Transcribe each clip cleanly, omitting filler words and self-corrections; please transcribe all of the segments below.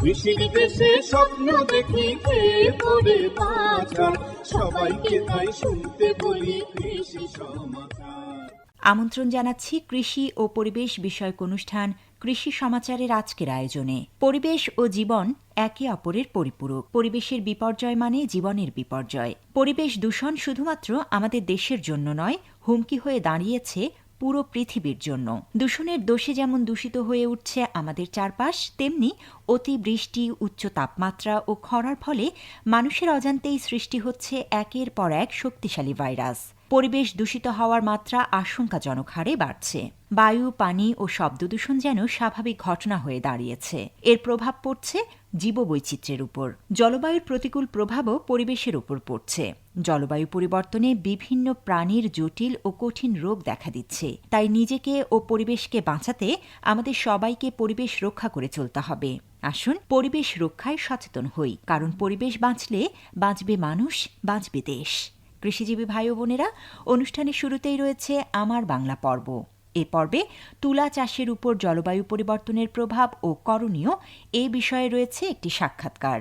কৃষির দেশে স্বপ্ন দেখি খেয়ে পড়ে বাঁচা, সবাইকে তাই শুনতে বলি কৃষি সমাচার। আমন্ত্রণ জানাচ্ছি কৃষি ও পরিবেশ বিষয়ক অনুষ্ঠান কৃষি সমাচারের আজকের আয়োজনে। পরিবেশ ও জীবন একে অপরের পরিপূরক। পরিবেশের বিপর্যয় মানে জীবনের বিপর্যয়। পরিবেশ দূষণ শুধুমাত্র আমাদের দেশের জন্য নয়, হুমকি হয়ে দাঁড়িয়েছে পুরো পৃথিবীর জন্য। দূষণের দোষে যেমন দূষিত হয়ে উঠছে আমাদের চারপাশ, তেমনি অতিবৃষ্টি, উচ্চ তাপমাত্রা ও খরার ফলে মানুষের অজান্তেই সৃষ্টি হচ্ছে একের পর এক শক্তিশালী ভাইরাস। পরিবেশ দূষিত হওয়ার মাত্রা আশঙ্কাজনক হারে বাড়ছে। বায়ু, পানি ও শব্দ দূষণ যেন স্বাভাবিক ঘটনা হয়ে দাঁড়িয়েছে। এর প্রভাব পড়ছে জীববৈচিত্র্যের উপর। জলবায়ুর প্রতিকূল প্রভাবও পরিবেশের উপর পড়ছে। জলবায়ু পরিবর্তনে বিভিন্ন প্রাণীর জটিল ও কঠিন রোগ দেখা দিচ্ছে। তাই নিজেকে ও পরিবেশকে বাঁচাতে আমাদের সবাইকে পরিবেশ রক্ষা করে চলতে হবে। আসুন পরিবেশ রক্ষায় সচেতন হই, কারণ পরিবেশ বাঁচলে বাঁচবে মানুষ, বাঁচবে দেশ। কৃষিজীবী ভাই ও বোনেরা, অনুষ্ঠানের শুরুতেই রয়েছে আমার বাংলা পর্ব। এ পর্বে তুলা চাষের উপর জলবায়ু পরিবর্তনের প্রভাব ও করণীয় এ বিষয়ে রয়েছে একটি সাক্ষাৎকার।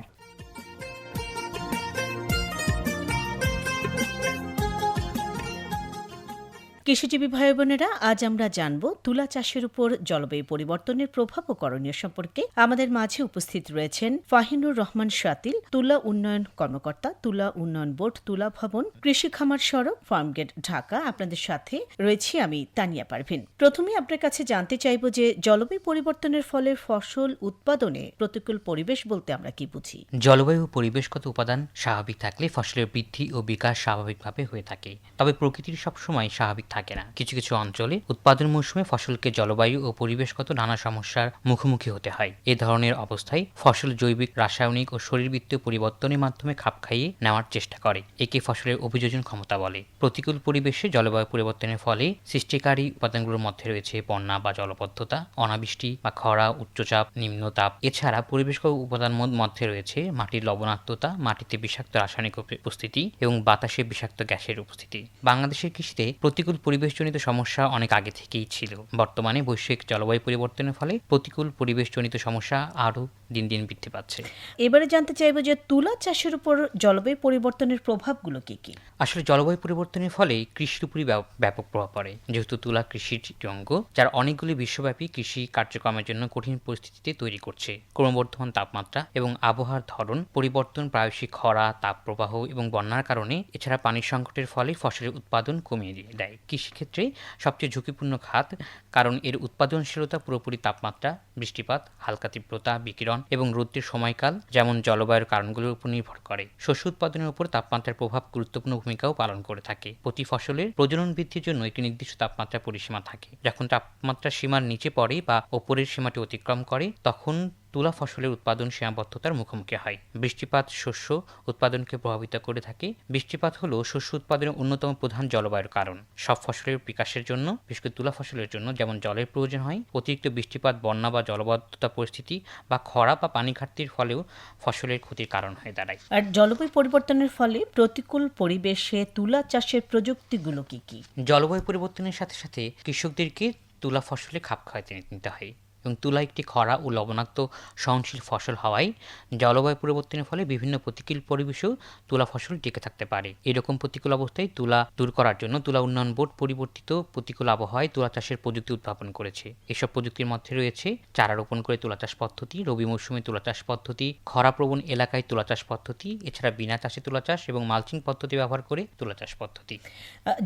কৃষিজীবী ভাই বোনেরা, আজ আমরা জানব তুলা চাষের উপর জলবায়ু পরিবর্তনের প্রভাব ও করণীয় সম্পর্কে। আমাদের মাঝে উপস্থিত রয়েছেন ফাহিনুর রহমান শাতিল, তুলা উন্নয়ন কর্মকর্তা, তুলা উন্নয়ন বোর্ড, তুলা ভবন, কৃষি খামার সড়ক, ফার্মগেট, ঢাকা। আপনাদের সাথে রয়েছি আমি তানিয়া পারভিন। প্রথমে আপনার কাছে জানতে চাইব যে জলবায়ু পরিবর্তনের ফলে ফসল উৎপাদনে প্রতিকূল পরিবেশ বলতে আমরা কি বুঝি? জলবায়ু ও পরিবেশগত উপাদান স্বাভাবিক থাকলে ফসলের বৃদ্ধি ও বিকাশ স্বাভাবিকভাবে হয়ে থাকে। তবে প্রকৃতির সবসময় স্বাভাবিক থাকে না। কিছু কিছু অঞ্চলে উৎপাদন মৌসুমে ফসলকে জলবায়ু ও পরিবেশগত নানা সমস্যার মুখোমুখি হতে হয়। এ ধরনের অবস্থায় ফসল জৈবিক, রাসায়নিক ও শরীরবৃত্তীয় পরিবর্তনের মাধ্যমে খাপ খাইয়ে নেওয়ার চেষ্টা করে। একে ফসলের অভিযোজন ক্ষমতা বলে। প্রতিকূল পরিবেশে জলবায়ু পরিবর্তনের ফলে সৃষ্টিকারী উপাদানগুলোর মধ্যে রয়েছে বন্যা বা জলবদ্ধতা, অনাবৃষ্টি বা খরা, উচ্চচাপ, নিম্নতাপ। এছাড়া পরিবেশগত উপাদান মধ্যে রয়েছে মাটির লবণাক্ততা, মাটিতে বিষাক্ত রাসায়নিক উপস্থিতি এবং বাতাসে বিষাক্ত গ্যাসের উপস্থিতি। বাংলাদেশের কৃষিতে প্রতিকূল পরিবেশজনিত সমস্যা অনেক আগে থেকেই ছিল। বর্তমানে বৈশ্বিক জলবায়ু পরিবর্তনের ফলে প্রতিকূল পরিবেশজনিত সমস্যা আরও দিন দিন বৃদ্ধি পাচ্ছে। এবারে জানতে চাইব যে তুলা চাষের উপর জলবায়ু পরিবর্তনের প্রভাবগুলো কি কি? আসলে জলবায়ু পরিবর্তনের ফলে কৃষির উপরই ব্যাপক প্রভাব পড়ে। যেহেতু তুলা কৃষির একটি অঙ্গ, যার অনেকগুলি বিশ্বব্যাপী কৃষি কার্যক্রমের জন্য কঠিন পরিস্থিতিতে তৈরি করছে। ক্রমবর্ধমান তাপমাত্রা এবং আবহাওয়ার ধরন পরিবর্তন, প্রায়শই খরা, তাপপ্রবাহ এবং বন্যার কারণে, এছাড়া পানির সংকটের ফলে ফসলের উৎপাদন কমিয়ে দেয়। কৃষিক্ষেত্রে সবচেয়ে ঝুঁকিপূর্ণ খাত, কারণ এর উৎপাদনশীলতা পুরোপুরি তাপমাত্রা, বৃষ্টিপাত, হালকা তীব্রতা, বিকিরণ এবং রৌদ্রের সময়কাল যেমন জলবায়ুর কারণগুলোর উপর নির্ভর করে। শস্য উৎপাদনের উপর তাপমাত্রার প্রভাব গুরুত্বপূর্ণ ভূমিকাও পালন করে থাকে। প্রতি ফসলের প্রজনন বৃদ্ধির জন্য একটি নির্দিষ্ট তাপমাত্রা পরিসীমা থাকে। যখন তাপমাত্রা সীমার নিচে পড়ে বা ওপরের সীমাটি অতিক্রম করে, তখন তুলা ফসলের উৎপাদন সীমাবদ্ধতার মুখোমুখি হয়। বৃষ্টিপাত শস্য উৎপাদনকে প্রভাবিত করে থাকে। বৃষ্টিপাত হলো শস্য উৎপাদনের অন্যতম প্রধান জলবায়ুর কারণ। সব ফসলের বিকাশের জন্য, বিশেষ করে তুলা ফসলের জন্য যেমন জলের প্রয়োজন হয়, অতিরিক্ত বৃষ্টিপাত, বন্যা বা জলবদ্ধতা পরিস্থিতি বা খরা বা পানি ঘাটতির ফলেও ফসলের ক্ষতির কারণ হয়ে দাঁড়ায়। আর জলবায়ু পরিবর্তনের ফলে প্রতিকূল পরিবেশে তুলা চাষের প্রযুক্তিগুলো কি কি? জলবায়ু পরিবর্তনের সাথে সাথে কৃষকদেরকে তুলা ফসলে খাপ খাইয়ে নিতে হয়। এবং তুলা একটি খরা ও লবণাক্ত সহনশীল ফসল হওয়ায় জলবায়ু পরিবর্তনের ফলে বিভিন্ন প্রতিকূল পরিবেশেও তুলা ফসল টিকে থাকতে পারে। এরকম প্রতিকূল অবস্থায় তুলা দূর করার জন্য তুলা উন্নয়ন বোর্ড পরিবর্তিত প্রতিকূল আবহাওয়ায় তুলা চাষের প্রযুক্তি উদ্ভাবন করেছে। এসব প্রযুক্তির মধ্যে রয়েছে চারা রোপণ করে তুলা চাষ পদ্ধতি, রবি মৌসুমে তুলা চাষ পদ্ধতি, খরাপ্রবণ এলাকায় তুলা চাষ পদ্ধতি, এছাড়া বিনা চাষে তুলা চাষ এবং মালচিং পদ্ধতি ব্যবহার করে তুলা চাষ পদ্ধতি।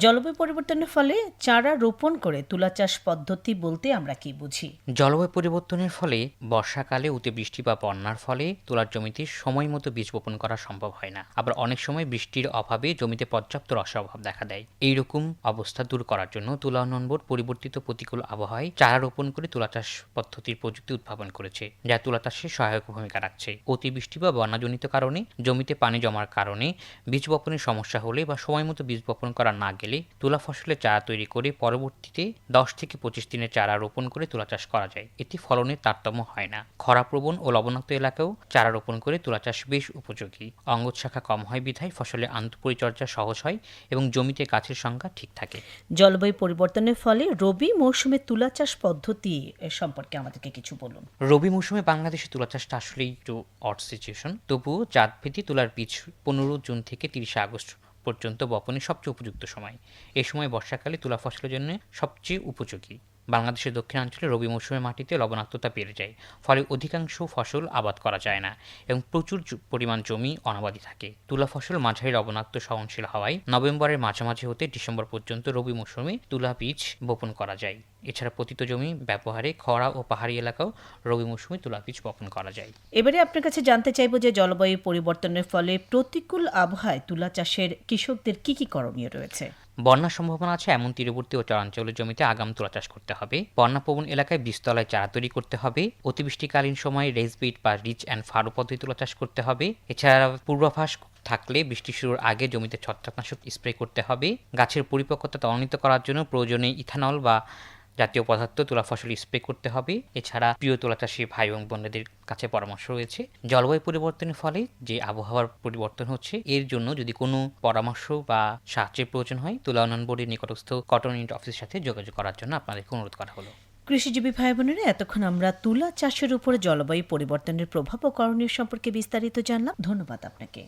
জলবায়ু পরিবর্তনের ফলে চারা রোপণ করে তুলা চাষ পদ্ধতি বলতে আমরা কি বুঝি? জলবায়ু পরিবর্তনের ফলে বর্ষাকালে অতিবৃষ্টি বা বন্যার ফলে তুলার জমিতে সময় মতো বীজ বপন করা সম্ভব হয় না। আবার অনেক সময় বৃষ্টির অভাবে জমিতে পর্যাপ্ত রসের অভাব দেখা দেয়। এইরকম অবস্থা দূর করার জন্য তুলা উন্নয়ন বোর্ড পরিবর্তিত প্রতিকূল আবহাওয়ায় চারা রোপণ করে তুলা চাষ পদ্ধতির প্রযুক্তি উদ্ভাবন করেছে, যা তুলা চাষে সহায়ক ভূমিকা রাখছে। অতিবৃষ্টি বা বন্যাজনিত কারণে জমিতে পানি জমার কারণে বীজ বপনের সমস্যা হলে বা সময় মতো বীজ বপন করা না গেলে তুলা ফসলের চারা তৈরি করে পরবর্তীতে 10 থেকে 25 দিনের চারা রোপণ করে তুলা চাষ করা যায়। এতে ফলনের তারতম্য হয় না। খরাপ্রবণ ও লবণাক্ত এলাকাও চারা রোপণ করে তুলা চাষ বেশ উপযোগী। অঙ্গজ শাখা কম হয় বিধায় ফসলের আন্তঃপরিচর্যা সহজ হয় এবং জমিতে গাছের সংখ্যা ঠিক থাকে। জলবায়ু পরিবর্তনের ফলে রবি মৌসুমে তুলা চাষ পদ্ধতি সম্পর্কে আমাদেরকে কিছু বলুন। রবি মৌসুমে বাংলাদেশে তুলা চাষটা আসলেই একটু অড সিচুয়েশন। তবুও জাতভেদে তুলার বীজ 15 জুন থেকে 30 আগস্ট পর্যন্ত বপনের সবচেয়ে উপযুক্ত সময়। এই সময় বর্ষাকালে তুলা ফসলের জন্য সবচেয়ে উপযোগী। বাংলাদেশের দক্ষিণাঞ্চলে রবি মৌসুমে মাটিতে লবণাক্ততা বেড়ে যায়, ফলে অধিকাংশ ফসল আবাদ করা যায় না এবং প্রচুর পরিমাণ জমি অনাবাদি থাকে। তুলা ফসল মাঝারি লবণাক্ত সহনশীল হওয়ায় নভেম্বরের মাঝামাঝি হতে ডিসেম্বর পর্যন্ত রবি মৌসুমে তুলা বীজ বপন করা যায়। এছাড়া পতিত জমি ব্যবহারে খরা ও পাহাড়ি এলাকাও রবি মৌসুমে তুলা বীজ বপন করা যায়। এবারে আপনার কাছে জানতে চাইব যে জলবায়ু পরিবর্তনের ফলে প্রতিকূল আবহাওয়ায় তুলা চাষের কৃষকদের কি কি করণীয় রয়েছে? বন্যার সম্ভাবনা আছে এমন তীরবর্তী ও চরাঞ্চলের জমিতে আগাম তুলা চাষ করতে হবে। বন্যাপ্রবণ এলাকায় বীজতলায় চারা তৈরি করতে হবে। অতিবৃষ্টিকালীন সময়ে রেসবিট বা রিচ অ্যান্ড ফারো পদ্ধতি তুলা চাষ করতে হবে। এছাড়া পূর্বাভাস থাকলে বৃষ্টি শুরুর আগে জমিতে ছত্রাকনাশক স্প্রে করতে হবে। গাছের পরিপক্কতা ত্বরান্বিত করার জন্য প্রয়োজনে ইথানল বা জাতীয় পদার্থ তুলা ফসল স্প্রে করতে হবে। এছাড়া প্রিয় তুলা চাষী ভাই এবং বোনদের কাছে পরামর্শ রয়েছে, জলবায়ু পরিবর্তনের ফলে যে আবহাওয়ার পরিবর্তন হচ্ছে, এর জন্য যদি কোনো পরামর্শ বা সাহায্যের প্রয়োজন হয়, তুলা উন্নয়ন বোর্ডের নিকটস্থ কটন ইউনিট অফিসের সাথে যোগাযোগ করার জন্য আপনাদেরকে অনুরোধ করা হলো। কৃষিজীবী ভাই বোনেরা, এতক্ষণ আমরা তুলা চাষের উপর জলবায়ু পরিবর্তনের প্রভাব ও করণীয় সম্পর্কে বিস্তারিত জানলাম। ধন্যবাদ আপনাকে।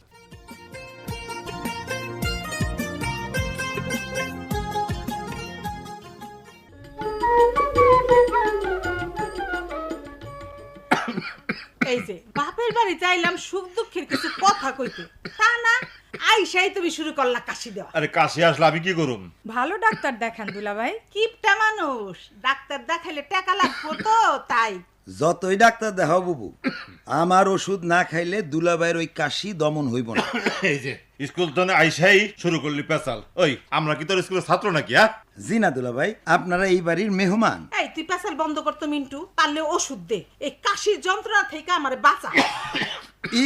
এই যে বাপের বাড়ি চাইলাম সুখ দুঃখের কিছু কথা কইতে, তা না আইসাই তুমি শুরু করলা কাশি দেওয়া। আরে কাশি আসলে আমি কি করুম? ভালো ডাক্তার দেখান দুলাভাই, কিপটা মানুষ, ডাক্তার দেখাইলে টাকা লাগবো তো তাই। যতই ডাক্তার দেখাও বুবু, আমার ওষুধ না খাইলে দুলাভাইয়ের ওই কাশি দমন হইব না। এই যে স্কুল তো আইসাই শুরু করলি পেশাল। ওই আমরা কি তোর স্কুলের ছাত্র নাকি? হ্যাঁ জি না দুলাভাই, আপনারা এই বাড়ির মেহমান। এই তুই পেশাল বন্ধ করতো মিন্টু, পারলে ওষুধ দে, এই কাশির যন্ত্রণা থেকে আমারে বাঁচা।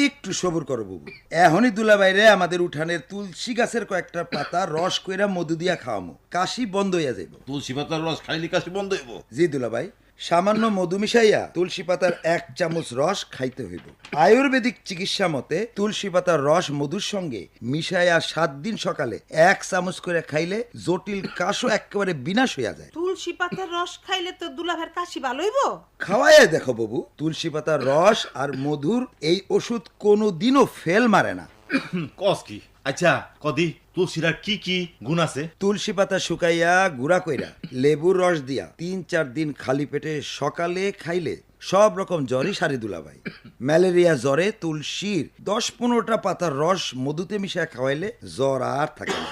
একটু সবুর করো বুবু, এখনই দুলাভাইরে আমাদের উঠানের তুলসী গাছের কয়েকটা পাতা রস কইরা মধু দিয়া খাওয়ামো, কাশি বন্ধ হইয়া যাইব। তুলসী পাতার রস খাইলি কাশি বন্ধ হইব? জি দুলাভাই, সামান্য মধু মিশাইয়া তুলসী পাতার 1 চামচ রস খাইতে হইব। আয়ুর্বেদিক চিকিৎসা মতে তুলসী পাতার রস মধুর সঙ্গে মিশাইয়া 7 দিন সকালে 1 চামচ করে খাইলে জটিল কাশও একেবারে বিনাশ হইয়া যায়। তুলসী পাতার রস খাইলে তো দুলাভাইয়ের কাশি ভালো হইব? খাওয়াইয়া দেখো বাবু, তুলসী পাতার রস আর মধুর এই ওষুধ কোনোদিনও ফেল মারে না। কস কি? আচ্ছা কদি তুলসীর আর কি কি গুণ আছে? তুলসী পাতা শুকাইয়া গুঁড়া কইরা লেবুর রস দিয়া 3-4 দিন খালি পেটে সকালে খাইলে সব রকম জ্বরই সারি দুলাভাই। ম্যালেরিয়া জ্বরে তুলসীর 10-15টা পাতার রস মধুতে মিশিয়ে খাওয়াইলে জ্বর আর থাকে না।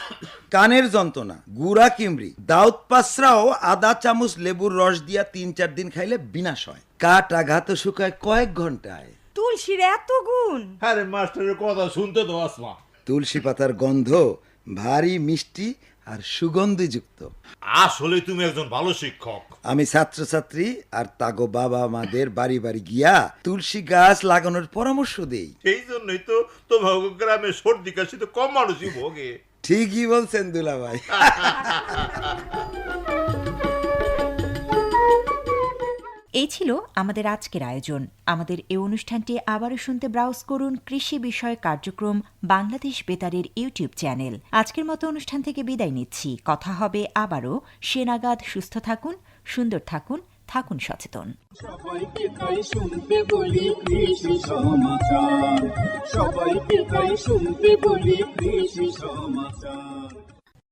কানের যন্ত্রণা, গুড়া কিমড়ি, দাউদ পাসরাও আধা চামচ লেবুর রস দিয়া 3-4 দিন খাইলে বিনাশ হয়। কাট আঘাত শুকায় কয়েক ঘন্টায়। তুলসীর এত গুণ? আরে মাস্টারের কথা শুনতে তো আসমা। তুলসী পাতার গন্ধ ভারী মিষ্টি আর সুগন্ধিযুক্ত। আসলে তুমি একজন ভালো শিক্ষক। আমি ছাত্রছাত্রী আর তাগো বাবা মাদের বাড়ি বাড়ি গিয়া তুলসী গাছ লাগানোর পরামর্শ দেই। এই জন্যই তো তোমার গ্রামে সর্দি কাশি তো কম মানুষই ভোগে। ঠিকই বলছেন দুলাভাই। এই ছিল আমাদের আজকের আয়োজন। আমাদের এই অনুষ্ঠানটি আবারও শুনতে ব্রাউজ করুন কৃষি বিষয়ক কার্যক্রম বাংলাদেশ বেতারের ইউটিউব চ্যানেল। আজকের মতো অনুষ্ঠান থেকে বিদায় নিচ্ছি। কথা হবে আবারও। সে নাগাদ সুস্থ থাকুন, সুন্দর থাকুন, থাকুন সচেতন। সবাইকে তাই শুনতে বলি কৃষি সমাচার, সবাইকে তাই শুনতে বলি কৃষি সমাচার।